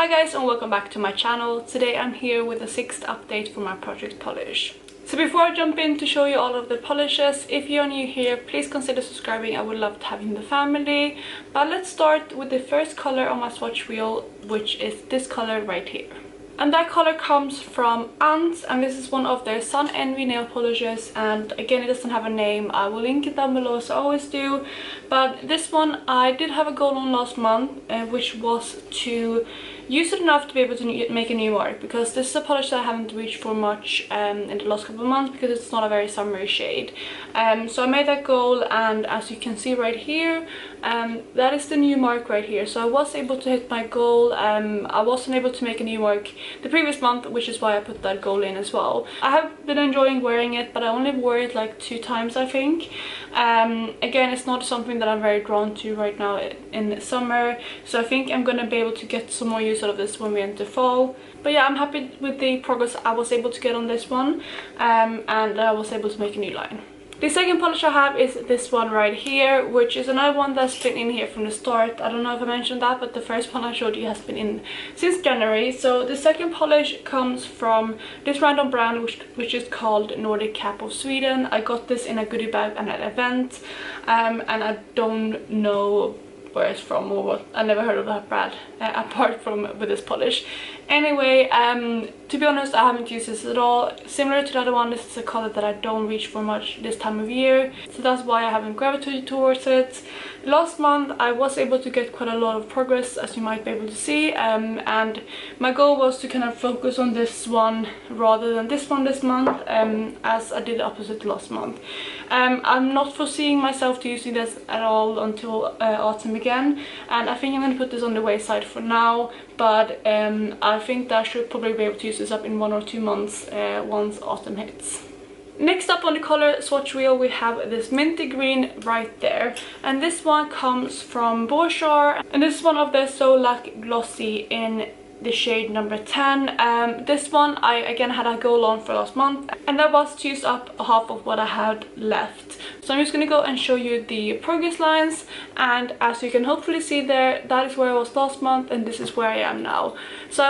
Hi guys and welcome back to my channel. Today I'm here with the 6th update for my project polish. So before I jump in to show you all of the polishes, if you're new here, please consider subscribing. I would love to have you in the family. But let's start with the first color on my swatch wheel, which is this color right here. And that color comes from Amande, and this is one of their Sun Envy nail polishes, and again it doesn't have a name. I will link it down below as I always do. But this one I did have a goal on last month, which was to use it enough to be able to make a new mark, because this is a polish that I haven't reached for much in the last couple of months because it's not a very summery shade. So I made that goal, and as you can see right here, that is the new mark right here. So I was able to hit my goal. I wasn't able to make a new mark the previous month, which is why I put that goal in as well. I have been enjoying wearing it, but I only wore it like 2 times I think. Again, it's not something that I'm very drawn to right now in the summer, so I think I'm gonna be able to get some more use out of this when we enter fall. But yeah, I'm happy with the progress I was able to get on this one, and I was able to make a new line. The second polish I have is this one right here, which is another one that's been in here from the start. I don't know if I mentioned that, but the first one I showed you has been in since January. So the second polish comes from this random brand which is called Nordic Cap of Sweden. I got this in a goodie bag at an event, and I don't know where it's from or what. I never heard of that brand apart from with this polish. Anyway, to be honest, I haven't used this at all. Similar to the other one, this is a color that I don't reach for much this time of year, so that's why I haven't gravitated towards it. Last month I was able to get quite a lot of progress, as you might be able to see, and my goal was to kind of focus on this one rather than this one this month, as I did the opposite last month. I'm not foreseeing myself to using this at all until autumn again, and I think I'm going to put this on the wayside for now, but I think that I should probably be able to use this up in 1 or 2 months once autumn hits. Next up on the color swatch wheel, we have this minty green right there, and this one comes from Bourjour, and this is one of the Luck Glossy in the shade number 10. This one I again had a goal on for last month, and that was to use up half of what I had left. So I'm just going to go and show you the progress lines, and as you can hopefully see there, that is where I was last month and this is where I am now. So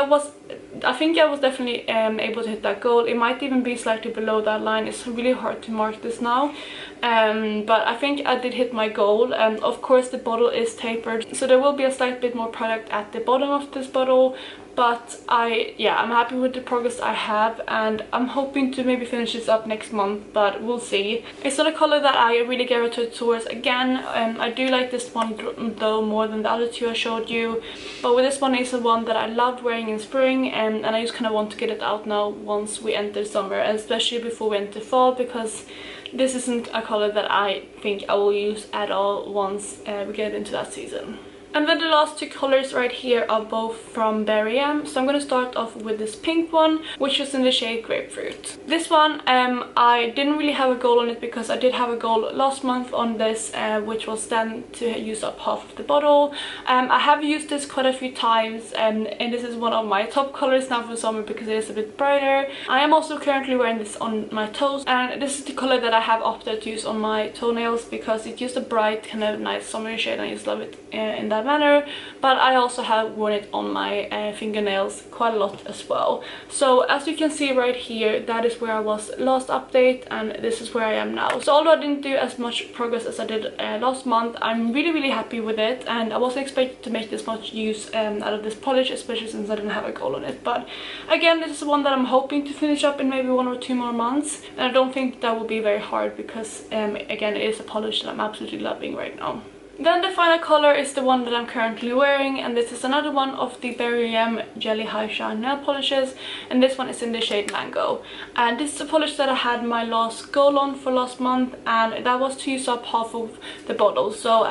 I think I was definitely able to hit that goal. It might even be slightly below that line. It's really hard to mark this now, but I think I did hit my goal. Of course the bottle is tapered, so there will be a slight bit more product at the bottom of this bottle, but I'm happy with the progress I have, and I'm hoping to maybe finish this up next month, but we'll see. It's not a color that I really gravitated towards again. I do like this one though more than the other 2 I showed you, but with this one is the one that I loved wearing in spring, and I just kind of want to get it out now once we enter summer, and especially before we enter fall, because this isn't a color that I think I will use at all once we get into that season. And then the last 2 colors right here are both from Barium. So I'm going to start off with this pink one, which is in the shade Grapefruit. This one, I didn't really have a goal on it because I did have a goal last month on this, which was then to use up half of the bottle. I have used this quite a few times, and this is one of my top colors now for summer because it is a bit brighter. I am also currently wearing this on my toes, and this is the color that I have opted to use on my toenails because it's just a bright kind of nice summery shade, and I just love it in that manner. But I also have worn it on my fingernails quite a lot as well. So as you can see right here, that is where I was last update, and this is where I am now. So although I didn't do as much progress as I did last month, I'm really happy with it, and I wasn't expecting to make this much use out of this polish, especially since I didn't have a goal on it. But again, this is one that I'm hoping to finish up in maybe 1 or 2 more months, and I don't think that will be very hard because again, it is a polish that I'm absolutely loving right now. Then the final color is the one that I'm currently wearing, and this is another one of the Barium Jelly High Shine nail polishes, and this one is in the shade Mango. And this is a polish that I had my last goal on for last month, and that was to use up half of the bottle. So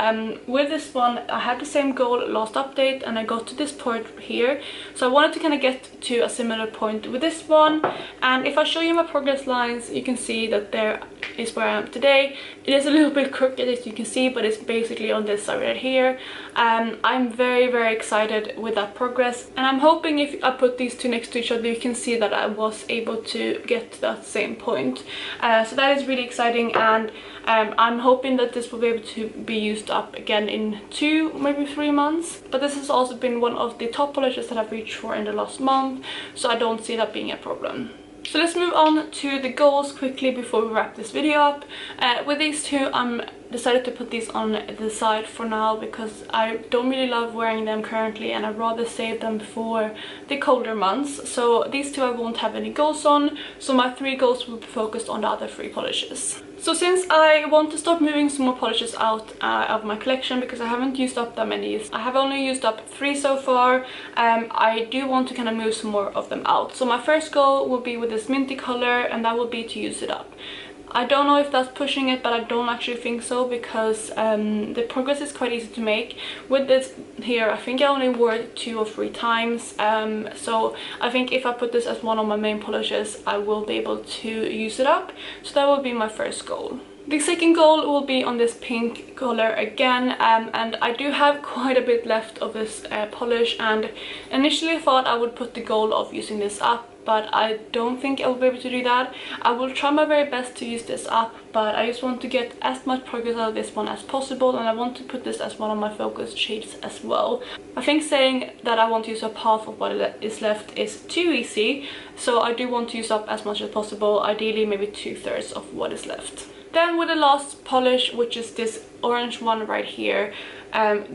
with this one I had the same goal last update, and I got to this point here, so I wanted to kind of get to a similar point with this one. And if I show you my progress lines, you can see that there is where I am today. It is a little bit crooked as you can see, but it's basically on this side right here. I'm very excited with that progress, and I'm hoping if I put these two next to each other, you can see that I was able to get to that same point. So that is really exciting, and I'm hoping that this will be able to be used up again in 2, maybe 3 months. But this has also been one of the top polishes that I've reached for in the last month, so I don't see that being a problem. So let's move on to the goals quickly before we wrap this video up. With these two, I'm decided to put these on the side for now because I don't really love wearing them currently, and I'd rather save them for the colder months. So these two I won't have any goals on, so my 3 goals will be focused on the other 3 polishes. So since I want to start moving some more polishes out of my collection, because I haven't used up that many, I have only used up 3 so far, I do want to kind of move some more of them out. So my first goal will be with this minty color, and that will be to use it up. I don't know if that's pushing it, but I don't actually think so, because the progress is quite easy to make. With this here, I think I only wore it 2 or 3 times, so I think if I put this as one of my main polishes, I will be able to use it up. So that will be my first goal. The second goal will be on this pink color again, and I do have quite a bit left of this polish, and initially I thought I would put the goal of using this up, but I don't think I will be able to do that. I will try my very best to use this up, but I just want to get as much progress out of this one as possible, and I want to put this as one of my focus shades as well. I think saying that I want to use up half of what is left is too easy, so I do want to use up as much as possible, ideally maybe 2/3 of what is left. Then with the last polish, which is this orange one right here,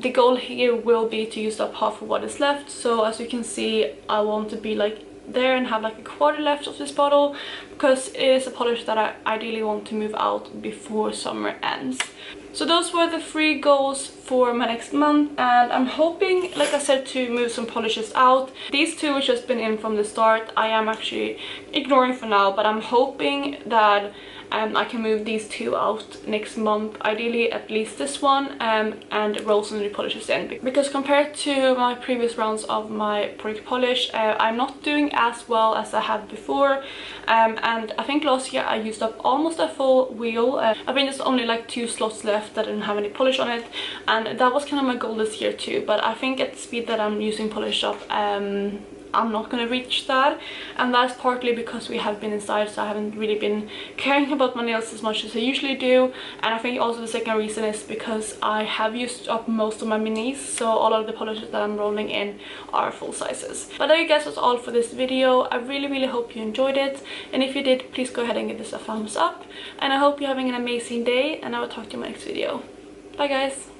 the goal here will be to use up half of what is left. So as you can see, I want to be like there and have like a quarter left of this bottle, because it is a polish that I ideally want to move out before summer ends. So those were the 3 goals for my next month, and I'm hoping, like I said, to move some polishes out. These 2 which has been in from the start, I am actually ignoring for now, but I'm hoping that I can move these 2 out next month, ideally at least this one, and roll some new polishes in, because compared to my previous rounds of my product polish, I'm not doing as well as I have before, and I think last year I used up almost a full wheel. I think there's only like 2 slots left that didn't have any polish on it, and that was kind of my goal this year too, but I think at the speed that I'm using polish up, I'm not going to reach that, and that's partly because we have been inside, so I haven't really been caring about my nails as much as I usually do, and I think also the second reason is because I have used up most of my minis, so all of the polishes that I'm rolling in are full sizes. But there you guys, that's all for this video. I really hope you enjoyed it, and if you did, please go ahead and give this a thumbs up, and I hope you're having an amazing day, and I will talk to you in my next video. Bye guys!